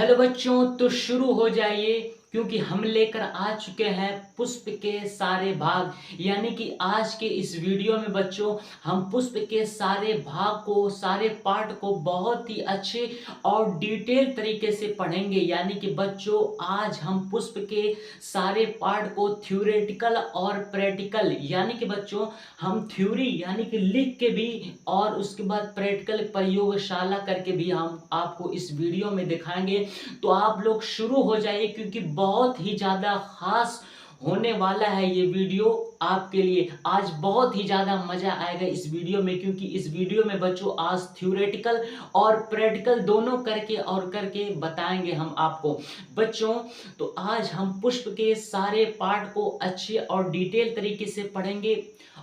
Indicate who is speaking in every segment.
Speaker 1: Hello बच्चों, तो शुरू हो जाइए क्योंकि हम लेकर आ चुके हैं पुष्प के सारे भाग। यानी कि आज के इस वीडियो में बच्चों हम पुष्प के सारे भाग को, सारे पार्ट को बहुत ही अच्छे और डिटेल तरीके से पढ़ेंगे। यानी कि बच्चों आज हम पुष्प के सारे पार्ट को थ्योरेटिकल और प्रैक्टिकल, यानी कि बच्चों हम थ्योरी यानी कि लिख के भी और उसके बाद प्रैक्टिकल प्रयोगशाला करके भी हम आपको इस वीडियो में दिखाएंगे। तो आप लोग शुरू हो जाइए क्योंकि बहुत ही ज़्यादा खास होने वाला है ये वीडियो आपके लिए। आज बहुत ही ज़्यादा मज़ा आएगा इस वीडियो में, क्योंकि इस वीडियो में बच्चों आज थ्योरेटिकल और प्रैक्टिकल दोनों करके बताएंगे हम आपको बच्चों। तो आज हम पुष्प के सारे पार्ट को अच्छे और डिटेल तरीके से पढ़ेंगे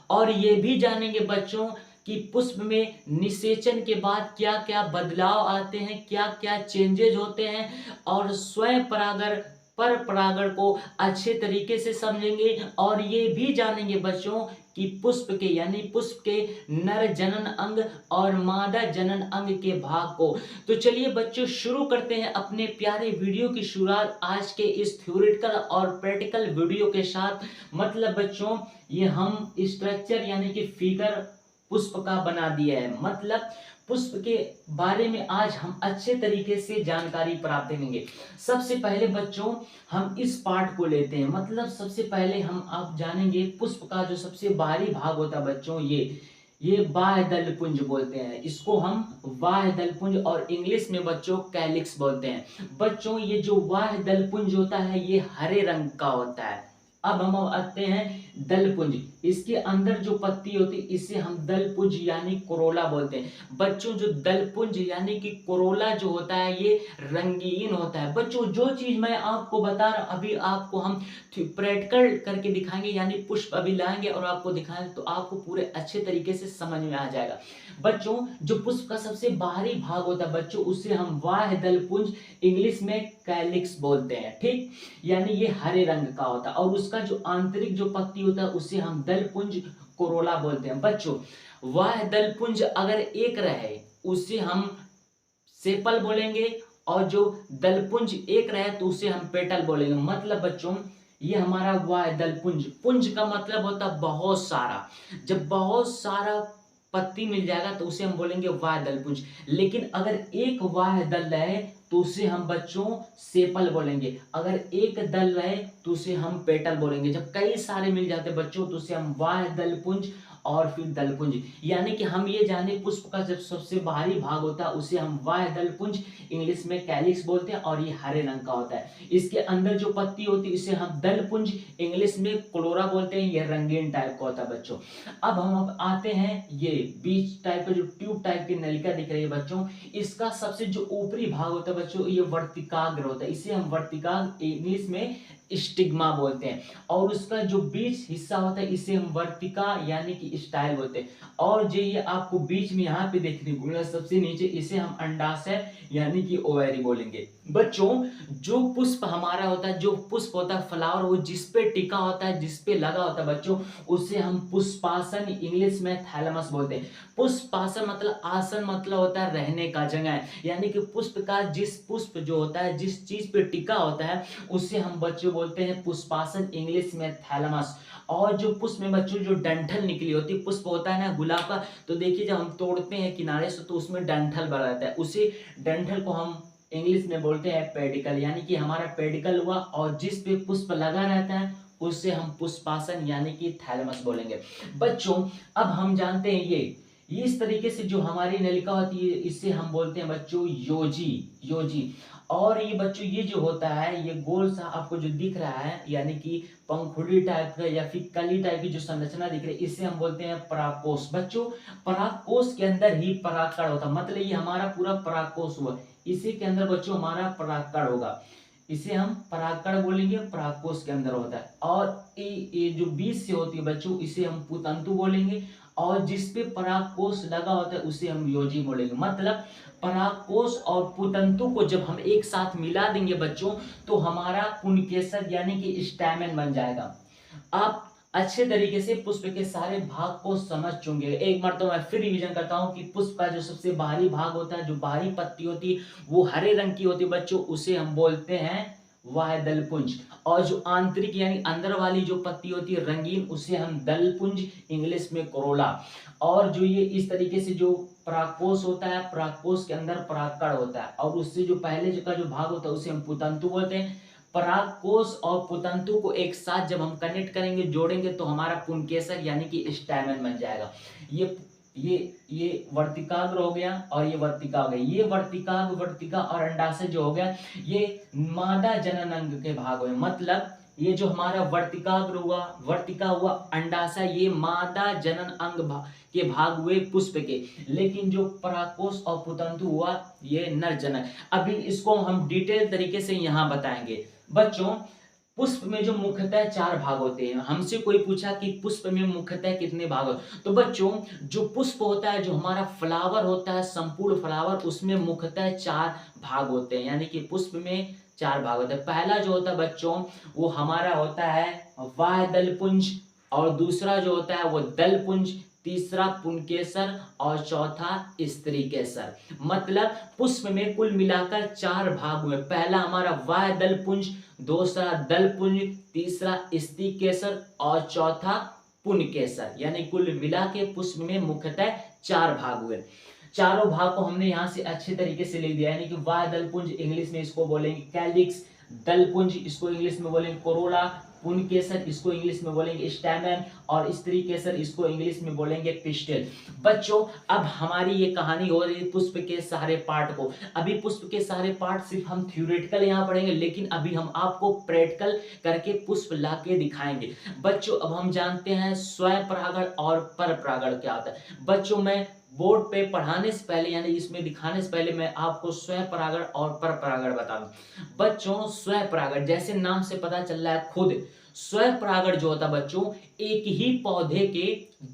Speaker 1: और ये भी जानेंगे बच्चों कि पुष्प में निषेचन के बाद क्या क्या बदलाव आते हैं, क्या क्या चेंजेज होते हैं, और स्वयं परागण पर परागण को अच्छे तरीके से समझेंगे। और ये भी जानेंगे बच्चों कि पुष्प के यानी पुष्प के नर जनन अंग और मादा जनन अंग के भाग को। तो चलिए बच्चों शुरू करते हैं अपने प्यारे वीडियो की शुरुआत आज के इस थ्योरेटिकल और प्रैक्टिकल वीडियो के साथ। मतलब बच्चों ये हम स्ट्रक्चर यानी कि फिगर पुष्प का बना दिया है। मतलब पुष्प के बारे में आज हम अच्छे तरीके से जानकारी प्राप्त करेंगे। सबसे पहले बच्चों हम इस पार्ट को लेते हैं। मतलब सबसे पहले हम आप जानेंगे पुष्प का जो सबसे बाहरी भाग होता है बच्चों, ये बाह्य दल पुंज बोलते हैं। इसको हम बाह्य दल पुंज और इंग्लिश में बच्चों कैलिक्स बोलते हैं। बच्चों ये जो बाह्य दल पुंज होता है ये हरे रंग का होता है। अब हम आते हैं दलपुंज। इसके अंदर जो पत्ती होती है इसे हम दलपुंज यानी कोरोला बोलते हैं। बच्चों जो दलपुंज यानी कि कोरोला जो होता है ये रंगीन होता है। बच्चों जो चीज मैं आपको बता रहा हूं अभी आपको हम प्रैक्टिकल करके दिखाएंगे, यानी पुष्प अभी लाएंगे और आपको दिखाएंगे तो आपको पूरे अच्छे तरीके से समझ में आ जाएगा। बच्चों जो पुष्प का सबसे बाहरी भाग होता है बच्चों उसे हम बाह्य दलपुंज इंग्लिश में कैलिक्स बोलते हैं। ठीक, यानी ये हरे रंग का होता है और उसका जो आंतरिक जो पत्ती होता है उसे हम दलपुंज कोरोला बोलते हैं। बच्चों वह दलपुंज अगर एक रहे उसे हम सेपल बोलेंगे और जो दलपुंज एक रहे तो उसे हम पेटल बोलेंगे। मतलब बच्चों ये हमारा वह दलपुंज, पुंज का मतलब होता है बहुत सारा। जब बहुत सारा पत्ती मिल जाएगा तो उसे हम बोलेंगे वाह दलपुंज। लेकिन अगर एक वाह दल रहे तो उसे हम बच्चों सेपल बोलेंगे। अगर एक दल रहे तो उसे हम पेटल बोलेंगे। जब कई सारे मिल जाते बच्चों तो उसे हम वाह दलपुंज और फिर दलपुंज। यानी कि हम ये जाने पुष्प का जब सबसे बाहरी भाग होता है उसे हम वाह दलपुंज इंग्लिश में कैलिक्स बोलते हैं और ये हरे रंग का होता है। इसके अंदर जो पत्ती होती है इसे हम दलपुंज इंग्लिश में क्लोरा बोलते हैं। ये रंगीन टाइप का होता है बच्चों। अब हम आते हैं ये बीच टाइप का जो ट्यूब टाइप की नलिका दिख रही है बच्चों, इसका सबसे जो ऊपरी भाग होता है बच्चों ये वर्तिकाग्र होता है। इसे हम वर्तिकाग्र इंग्लिश में स्टिग्मा बोलते हैं। और उसका जो बीच हिस्सा होता है इसे हम वर्तिका यानी कि स्टाइल बोलते हैं। और जो ये आपको बीच में यहाँ पे देखने को मिला सबसे नीचे इसे हम अंडाशय यानी कि ओवरी बोलेंगे। बच्चों जो पुष्प हमारा होता है, जो पुष्प होता है फ्लावर, वो जिस पे टिका होता है, जिस पे लगा होता है बच्चों उसे हम पुष्पासन इंग्लिश में थैलेमस बोलते हैं। पुष्पासन मतलब आसन मतलब होता है रहने का जगह। यानी कि पुष्प का जिस पुष्प जो होता है जिस चीज पे टिका होता है उसे हम बच्चों बोलते हैं पुष्पासन इंग्लिश में थैलेमस। और जो पुष्प में बच्चों जो डंठल निकली होती है, पुष्प होता है ना गुलाब का, तो देखिए जब हम तोड़ते हैं किनारे से तो उसमें डंठल बना रहता है, उसी डंठल को हम इंग्लिश में बोलते हैं पेडिकल। यानी कि हमारा पेडिकल हुआ और जिस पे पुष्प लगा रहता है उससे हम पुष्पासन यानी कि थैलेमस बोलेंगे। बच्चों अब हम जानते हैं ये इस तरीके से जो हमारी नलिका होती है इससे हम बोलते हैं बच्चों योजी। और ये बच्चों ये जो होता है ये गोल सा आपको जो दिख रहा है यानी कि पंखुड़ी टाइप का या फिर कली टाइप की जो संरचना दिख रही है इसे हम बोलते हैं परागकोश। बच्चों परागकोश के अंदर ही परागकण होता है। मतलब ये हमारा पूरा परागकोश हुआ, इसी के अंदर बच्चों हमारा परागकण होगा, इसे हम परागकण बोलेंगे, परागकोश के अंदर होता है। और ये जो बीज से होती है बच्चों इसे हम पुतंतु बोलेंगे और जिसपे परागकोश लगा होता है उसे हम योजी बोलेंगे। मतलब परागकोश और पुतंतु को जब हम एक साथ मिला देंगे बच्चों तो हमारा पुंकेसर यानी कि स्टैमेन बन जाएगा। आप अच्छे तरीके से पुष्प के सारे भाग को समझ चुके। एक बार तो मैं फिर रिवीजन करता हूँ कि पुष्प का जो सबसे बाहरी भाग होता है, जो बाहरी पत्ती होती है वो हरे रंग की होती है बच्चों, उसे हम बोलते हैं वह है दलपुंज। और जो आंतरिक यानी अंदर वाली जो पत्ती होती है रंगीन, उसे हम दलपुंज, इंग्लिश में कोरोला। और जो ये इस तरीके से जो परागकोश होता है, परागकोश के अंदर परागकण होता है, और उससे जो पहले का जो भाग होता है उसे हम पुतंतु बोलते हैं। परागकोश और पुतंतु को एक साथ जब हम कनेक्ट करेंगे, जोड़ेंगे, तो हमारा पुंकेसर यानी कि स्टैमेन बन जाएगा। ये वर्तिकाग्र हो गया और ये वर्तिका हो गई। ये वर्तिकाग्र, वर्तिका और अंडाशय जो हो गया, ये मादा जनन अंग के भाग हुए। मतलब ये जो हमारा वर्तिकाग्र हुआ, वर्तिका हुआ, अंडाशय, ये मादा जनन अंग के भाग हुए पुष्प के। लेकिन जो परागकोश और पुतंतु हुआ, ये नर जनक। अभी इसको हम डिटेल तरीके से यहाँ बताएंगे बच्चों। पुष्प में जो मुख्यतः 4 भाग होते हैं। हमसे कोई पूछा कि पुष्प में मुख्यतः कितने भाग होते हैं, तो बच्चों जो पुष्प होता है, जो हमारा फ्लावर होता है, संपूर्ण फ्लावर, उसमें मुख्यतः 4 भाग होते हैं। यानी कि पुष्प में 4 भाग होते हैं। पहला जो होता है बच्चों, वो हमारा होता है वाह दलपुंज, और दूसरा जो होता है वो दलपुंज, तीसरा पुंकेसर, और चौथा स्त्री केसर। मतलब पुष्प में कुल मिलाकर 4 भाग हुए। पहला हमारा वाह दलपुंज, दूसरा दलपुंज, तीसरा स्त्री केसर, और चौथा पुंकेसर। यानी कुल मिला के पुष्प में मुख्यतः 4 भाग हुए। चारों भाग को हमने यहाँ से अच्छे तरीके से लिख दिया। यानी कि वाह दलपुंज, इंग्लिश में इसको बोलेंगे कैलिक्स, दलपुंज इसको इंग्लिश में बोलेंगे कोरोला, पुंकेसर इसको इंग्लिश में बोलेंगे स्टैमेन, और स्त्री केसर इसको इंग्लिश में बोलेंगे पिस्टिल। बच्चों अब हमारी ये कहानी हो रही है पुष्प के सारे पार्ट को। अभी पुष्प के सारे पार्ट सिर्फ हम थ्योरेटिकल यहाँ पढ़ेंगे, लेकिन अभी हम आपको प्रैक्टिकल करके पुष्प ला के दिखाएंगे। बच्चों अब हम जानते हैं स्वयं परागण और पर परागण क्या होता है। बच्चों मैं बोर्ड पे पढ़ाने से पहले यानी इसमें दिखाने से पहले मैं आपको स्वयं परागण और पर परागण बता दूं। बच्चों स्वयं परागण जैसे नाम से पता चल रहा है खुद, स्वयं परागण जो होता बच्चों, एक ही पौधे के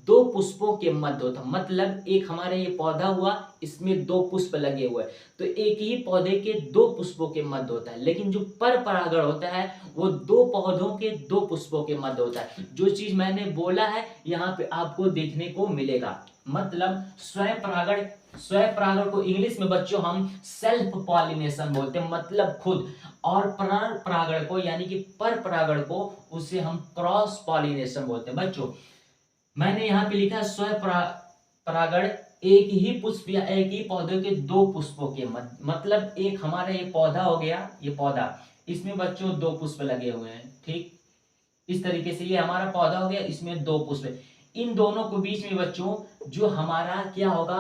Speaker 1: 2 पुष्पों के मध्य होता। मतलब एक हमारे ये पौधा हुआ, इसमें 2 पुष्प लगे हुए, तो एक ही पौधे के 2 पुष्पों के मध्य होता है। लेकिन जो पर परागण होता है वो 2 पौधों के 2 पुष्पों के मध्य होता है। जो चीज मैंने बोला है यहाँ पे आपको देखने को मिलेगा। मतलब स्वयं परागण को इंग्लिश में बच्चों हम सेल्फ पॉलिनेशन बोलते हैं, मतलब खुद। और पर परागण को यानी कि पर परागण को उसे हम क्रॉस पॉलिनेशन बोलते हैं। बच्चों मैंने यहाँ पे लिखा स्वयं परागण एक ही पुष्प या एक ही पौधे के 2 पुष्पों के मध्य। मतलब एक हमारा ये पौधा हो गया, ये पौधा, इसमें बच्चों 2 पुष्प लगे हुए हैं। ठीक इस तरीके से ये हमारा पौधा हो गया, इसमें 2 पुष्प। इन दोनों के बीच में बच्चों जो हमारा क्या होगा,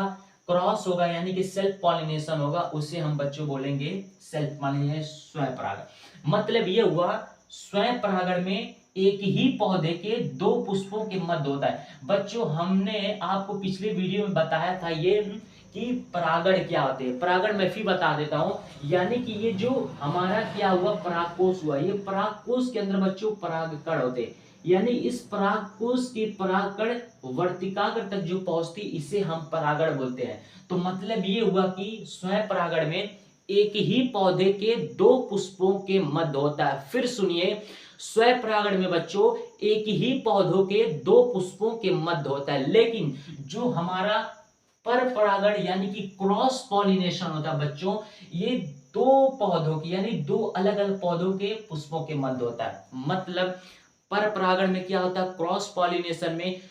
Speaker 1: क्रॉस होगा, यानी कि सेल्फ पॉलिनेशन होगा, उसे हम बच्चों बोलेंगे सेल्फ पॉलिनेशन, स्वयं परागण। मतलब ये हुआ स्वयं परागण में एक ही पौधे के 2 पुष्पों के मध्य होता है। बच्चों हमने आपको पिछले वीडियो में बताया था ये कि परागण क्या होते हैं। परागण मैं फिर बता देता हूँ। यानी कि ये जो हमारा क्या हुआ, परागकोश हुआ, ये परागकोश के अंदर बच्चों परागकण होते हैं। यानी इस परागकोश की परागकण वर्तिकाग्र तक जो पहुंचती, इसे हम परागण बोलते हैं। तो मतलब ये हुआ कि स्वयं परागण में एक ही पौधे के 2 पुष्पों के मध्य होता है। फिर सुनिए, स्वयं परागण में बच्चों एक ही पौधों के 2 पुष्पों के मध्य होता है। लेकिन जो हमारा पर परागण यानी कि क्रॉस पॉलिनेशन होता है बच्चों, ये 2 पौधों की यानी 2 अलग अलग पौधों के पुष्पों के मध्य होता है। मतलब पर परागण में क्या होता है, क्रॉस पॉलिनेशन में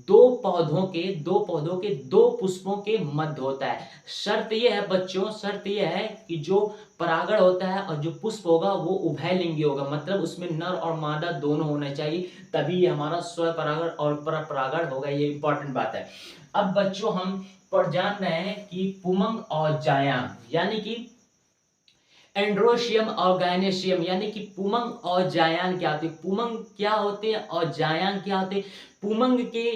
Speaker 1: 2 पौधों के 2 पुष्पों के मध्य होता है। शर्त यह है बच्चों, शर्त यह है कि जो परागण होता है और जो पुष्प होगा वो उभयलिंगी होगा। मतलब उसमें नर और मादा दोनों होना चाहिए, तभी ये हमारा स्वयं परागण और पर परागण होगा। ये इंपॉर्टेंट बात है। अब बच्चों हम पर जान रहे हैं कि पुमंग और जायांग यानी कि एंड्रोशियम और गायनेशियम, यानी कि पुमंग और जायांग क्या होते हैं, पुमंग क्या होते हैं और जायांग क्या होते हैं। पुमंग के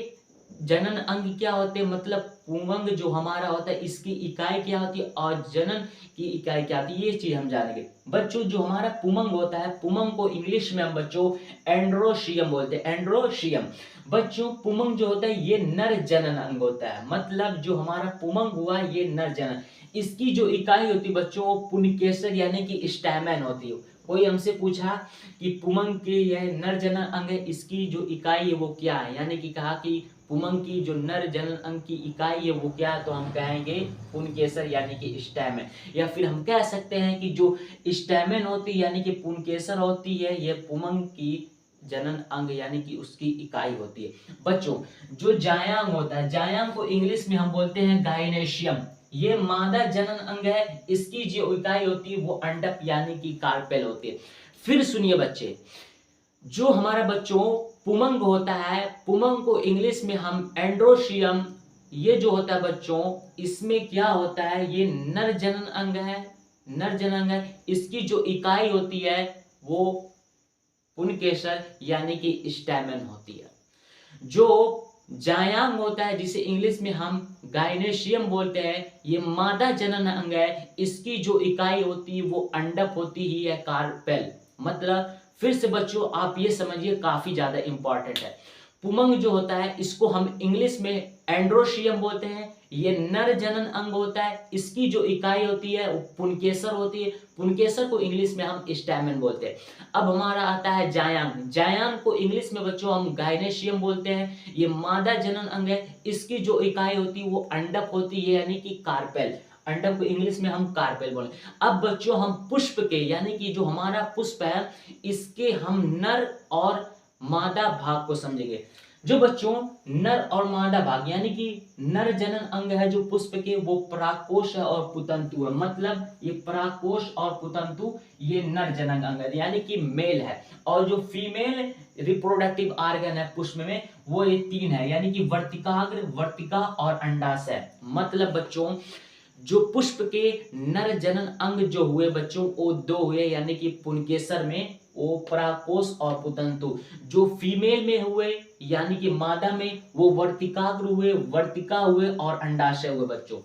Speaker 1: जनन अंग क्या होते हैं, मतलब पुमंग जो हमारा होता है इसकी इकाई क्या होती है और जनन की इकाई क्या होती है, ये चीज हम जानेंगे। बच्चों जो हमारा पुमंग होता है, पुमंग को इंग्लिश में हम बच्चों एंड्रोशियम बोलते हैं, एंड्रोशियम। बच्चों पुमंग जो होता है ये नर जनन अंग होता है। मतलब जो हमारा पुमंग हुआ ये नर जनन, इसकी जो इकाई होती है बच्चों वो पुनिकेसर यानी कि स्टैमेन होती है। कोई हमसे पूछा कि पुमंग के यह नर जनन अंग है, इसकी जो इकाई है वो क्या है, यानी कि कहा कि पुमंग की जो नर जनन अंग की इकाई है वो क्या है, तो हम कहेंगे पुनकेसर यानी कि स्टैमेन। या फिर हम कह सकते हैं कि जो स्टैमेन होती है यानी कि पुनकेसर होती है, यह पुमंग की जनन अंग यानी कि उसकी इकाई होती है। बच्चों जो जायांग होता है, जायांग को इंग्लिश में हम बोलते हैं गाइनेशियम, ये मादा जनन अंग है, इसकी जो इकाई होती है वो अंडक यानी कि कार्पेल होती है। फिर सुनिए बच्चे, जो हमारा बच्चों पुमंग होता है, पुमंग को इंग्लिश में हम एंड्रोशियम, ये जो होता है बच्चों इसमें क्या होता है, ये नर जनन अंग है, नर जनन अंग है, इसकी जो इकाई होती है वो पुनकेसर यानी कि स्टैमेन होती है। जो जायांग होता है जिसे इंग्लिश में हम गाइनेशियम बोलते हैं, ये मादा जनन अंग है, इसकी जो इकाई होती है वो अंडक होती ही है, कार्पेल। मतलब फिर से बच्चों आप ये समझिए काफी ज्यादा इंपॉर्टेंट है। पुमंग जो होता है इसको हम इंग्लिश में एंड्रोशियम बोलते हैं, ये नर जनन अंग होता है, इसकी जो इकाई होती है वो पुनकेसर होती है, पुनकेसर को इंग्लिश में हम स्टैमेन बोलते हैं। अब हमारा आता है जायांग, जायांग को इंग्लिश में बच्चों हम गाइनेशियम बोलते हैं, ये मादा जनन अंग है, इसकी जो इकाई होती है वो अंडक होती है यानी कि कार्पेल, अंडक को इंग्लिश में हम कार्पेल बोले। अब बच्चों हम पुष्प के यानी कि जो हमारा पुष्प है इसके हम नर और मादा भाग को समझेंगे। जो बच्चों नर और मादा भाग यानी कि नर जनन अंग है जो पुष्प के, वो परागकोश है और पुतंतु है। मतलब ये परागकोश और पुतंतु ये नर जनन अंग है यानी कि मेल है, और जो फीमेल रिप्रोडक्टिव आर्गन है पुष्प में वो ये 3 है यानी कि वर्तिकाग्र, वर्तिका और अंडाशय। मतलब बच्चों जो पुष्प के नर जनन अंग जो हुए बच्चों वो 2 हुए यानी कि पुनकेसर में वो परागकोश और पुतंतु, जो फीमेल में हुए यानी कि मादा में वो वर्तिकाग्र हुए, वर्तिका हुए और अंडाशय हुए बच्चों।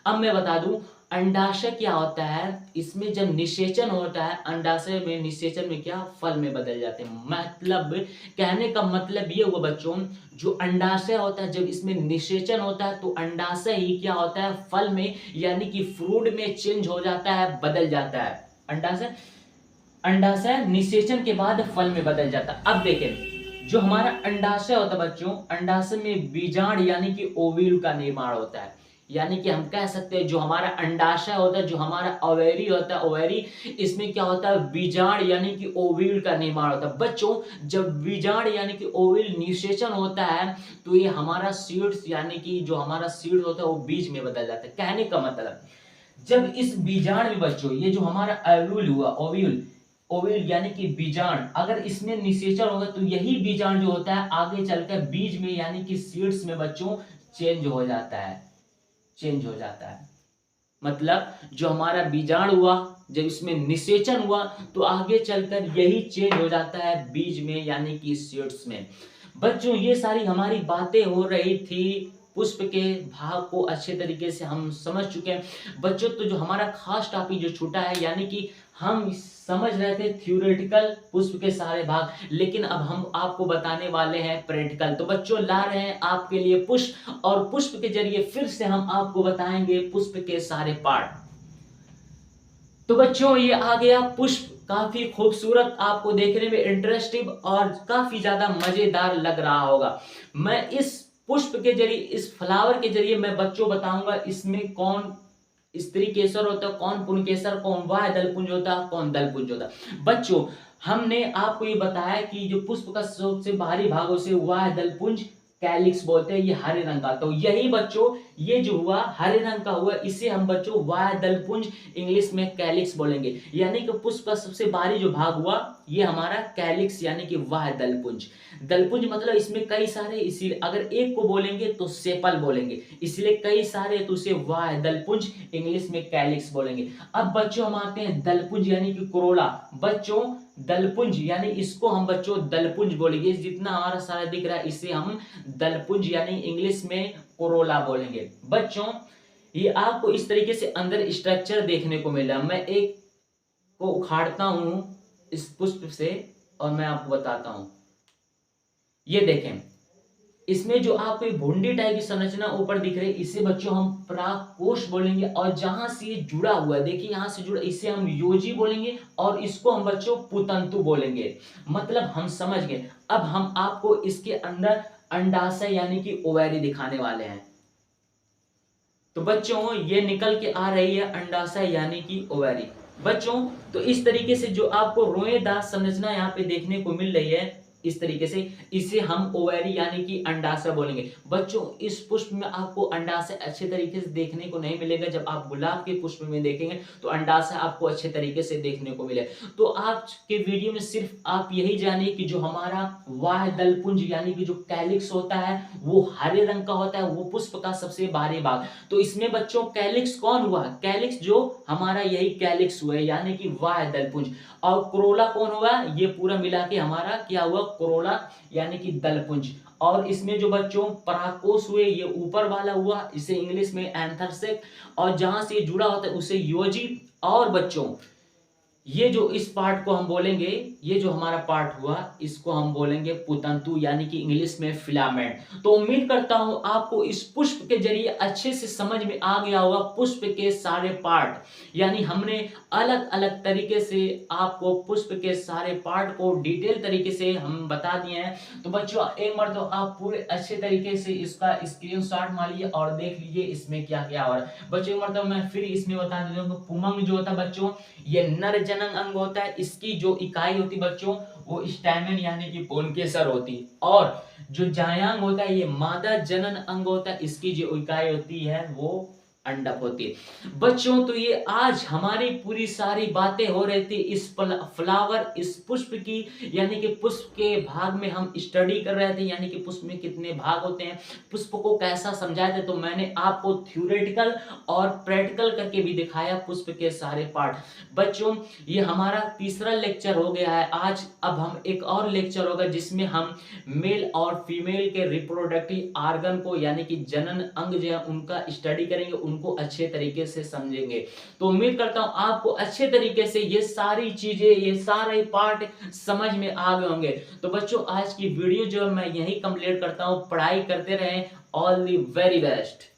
Speaker 1: अब मैं बता दूं अंडाशय क्या होता है, इसमें जब निषेचन होता है अंडाशय में, निषेचन में क्या फल में बदल जाते हैं। मतलब कहने का मतलब ये हुआ बच्चों जो अंडाशय होता है जब इसमें निषेचन होता है तो अंडाशय ही क्या होता है फल में यानी कि फ्रूट में चेंज हो जाता है, बदल जाता है। अंडाशय, अंडाशय निषेचन के बाद फल में बदल जाता है। अब देखें जो हमारा अंडाशय होता है बच्चों, अंडाशय में बीजांड यानी कि ओव्यूल का निर्माण होता है, यानी कि हम कह सकते हैं जो हमारा अंडाशय होता है, जो हमारा ओवेरी होता है, ओवेरी इसमें क्या होता है बीजांड यानी कि ओव्यूल का निर्माण होता है। बच्चों जब बीजांड यानी कि ओव्यूल निषेचन होता है तो ये हमारा सीड्स यानी कि जो हमारा सीड होता है वो बीज में बदल जाता है। कहने का मतलब जब इस बीजांड में बच्चों ये जो हमारा ओव्यूल हुआ, ओव्यूल, ओव्यूल यानी कि बीजांड अगर इसमें निषेचन होगा तो यही बीजांड जो होता है आगे चलकर बीज में यानी कि सीड्स में बच्चों चेंज हो जाता है, चेंज हो जाता है। मतलब जो हमारा बीजांड हुआ जब इसमें निषेचन हुआ तो आगे चलकर यही चेंज हो जाता है बीज में यानी कि सीड्स में। बच्चों ये सारी हमारी बातें हो रही थी, पुष्प के भाग को अच्छे तरीके से हम समझ चुके हैं बच्चों। तो जो हमारा खास टॉपिक जो छूटा है यानी कि हम समझ रहे थे थ्योरेटिकल पुष्प के सारे भाग, लेकिन अब हम आपको बताने वाले हैं प्रैक्टिकल। तो बच्चों ला रहे हैं आपके लिए पुष्प, और पुष्प के जरिए फिर से हम आपको बताएंगे पुष्प के सारे पार्ट। तो बच्चों ये आ गया पुष्प, काफी खूबसूरत, आपको देखने में इंटरेस्टिंग और काफी ज्यादा मजेदार लग रहा होगा। मैं इस पुष्प के जरिए, इस फ्लावर के जरिए मैं बच्चों बताऊंगा इसमें कौन स्त्री केसर होता है, कौन पुंकेसर, कौन वाह दलपुंज होता है, कौन दलपुंज होता है। बच्चों हमने आपको ये बताया कि जो पुष्प का सबसे बाहरी भाग उसे वाह दलपुंज कैलिक्स बोलते हैं, ये हरे रंग का। तो यही बच्चों ये जो हुआ हरे रंग का हुआ इसे हम बच्चों वाह दलपुंज इंग्लिश में कैलिक्स बोलेंगे। यानी कि पुष्प का सबसे बाहरी जो भाग हुआ ये हमारा कैलिक्स यानी कि वाह दलपुंज। दलपुंज मतलब इसमें कई सारे, इसीलिए अगर एक को बोलेंगे तो सेपल बोलेंगे, इसलिए कई सारे तो उसे वाह दलपुंज इंग्लिश में कैलिक्स बोलेंगे। अब बच्चों हम आते हैं दलपुंज यानी कि कोरोला। बच्चों दलपुंज यानी इसको हम बच्चों दलपुंज बोलेंगे, जितना हमारा सारा दिख रहा है इसे हम दलपुंज यानी इंग्लिश में कोरोला बोलेंगे। बच्चों ये आपको इस तरीके से अंदर स्ट्रक्चर देखने को मिला। मैं एक को उखाड़ता हूं इस पुष्प से और मैं आपको बताता हूं। ये देखें इसमें जो आपको एक भुंडी टाइप की संरचना ऊपर दिख रही है, इसे बच्चों हम परागकोश बोलेंगे। और जहां से ये जुड़ा हुआ है, देखिए यहां से जुड़ा, इसे हम योजी बोलेंगे और इसको हम बच्चों पुतंतु बोलेंगे। मतलब हम समझ गए। अब हम आपको इसके अंदर अंडाशय यानी कि ओवैरी दिखाने वाले हैं। तो बच्चों ये निकल के आ रही है अंडाशय यानी कि ओवैरी। बच्चों तो इस तरीके से जो आपको रोएदार संरचना यहाँ पे देखने को मिल रही है, इस तरीके से, इसे हम ओवैरी यानी कि अंडाशय बोलेंगे। बच्चों इस पुष्प में आपको अंडाशय अच्छे तरीके से देखने को नहीं मिलेगा। जब आप गुलाब के पुष्प में देखेंगे तो अंडाशय आपको अच्छे तरीके से देखने को मिलेगा। तो आज के वीडियो में सिर्फ आप यही जानिए कि जो हमारा वाह दलपुंज यानी कि जो कैलिक्स होता है वो हरे रंग का होता है, वो पुष्प का सबसे बाहरी भाग। तो इसमें बच्चों कैलिक्स कौन हुआ? कैलिक्स जो हमारा यही कैलिक्स हुआ यानी कि वाह दलपुंज। और कोरोला कौन हुआ? ये पूरा मिला के हमारा क्या हुआ? कोरोला यानी कि दलपुंज। और इसमें जो बच्चों परागकोश हुए ये ऊपर वाला हुआ, इसे इंग्लिश में एंथरसेक, और जहां से जुड़ा होता है उसे योजी। और बच्चों ये जो इस पार्ट को हम बोलेंगे, ये जो हमारा पार्ट हुआ इसको हम बोलेंगे पुतंतु यानी कि इंग्लिश में फिलामेंट। तो उम्मीद करता हूं आपको इस पुष्प के जरिए अच्छे से समझ में आ गया होगा पुष्प के सारे पार्ट। यानी हमने अलग अलग तरीके से आपको पुष्प के सारे पार्ट को डिटेल तरीके से हम बता दिए हैं। तो बच्चों एक बार तो आप पूरे अच्छे तरीके से इसका स्क्रीनशॉट मार लीजिए और देख लीजिए इसमें क्या क्या हो रहा है। बच्चों एक बार तो मैं फिर इसमें बता देता हूँ, पुमंग जो होता है बच्चों ये नर जनन अंग होता है। इसकी जो इकाई होती बच्चों वो स्टैमेन यानी कि पुंकेसर होती। और जो जायांग होता है ये मादा जनन अंग होता है, इसकी जो इकाई होती है वो अंडक होती है। बच्चों तो ये आज हमारी पूरी सारी बातें हो रही थी इस फ्लावर, इस पुष्प की, यानी कि पुष्प के भाग में हम स्टडी कर रहे थे, यानी कि पुष्प में कितने भाग होते हैं, पुष्प को कैसा समझाया था। तो मैंने आपको थ्योरेटिकल और प्रैक्टिकल करके भी दिखाया पुष्प के सारे पार्ट। बच्चों ये हमारा तीसरा लेक्चर हो गया है आज। अब हम एक और लेक्चर होगा जिसमें हम मेल और फीमेल के रिप्रोडक्टिव आर्गन को यानी कि जनन अंग जो है उनका स्टडी करेंगे, उनको अच्छे तरीके से समझेंगे। तो उम्मीद करता हूं आपको अच्छे तरीके से ये सारी चीजें, ये सारे पार्ट समझ में आ गए होंगे। तो बच्चों आज की वीडियो जो है मैं यही कंप्लीट करता हूं। पढ़ाई करते रहें। All the very best.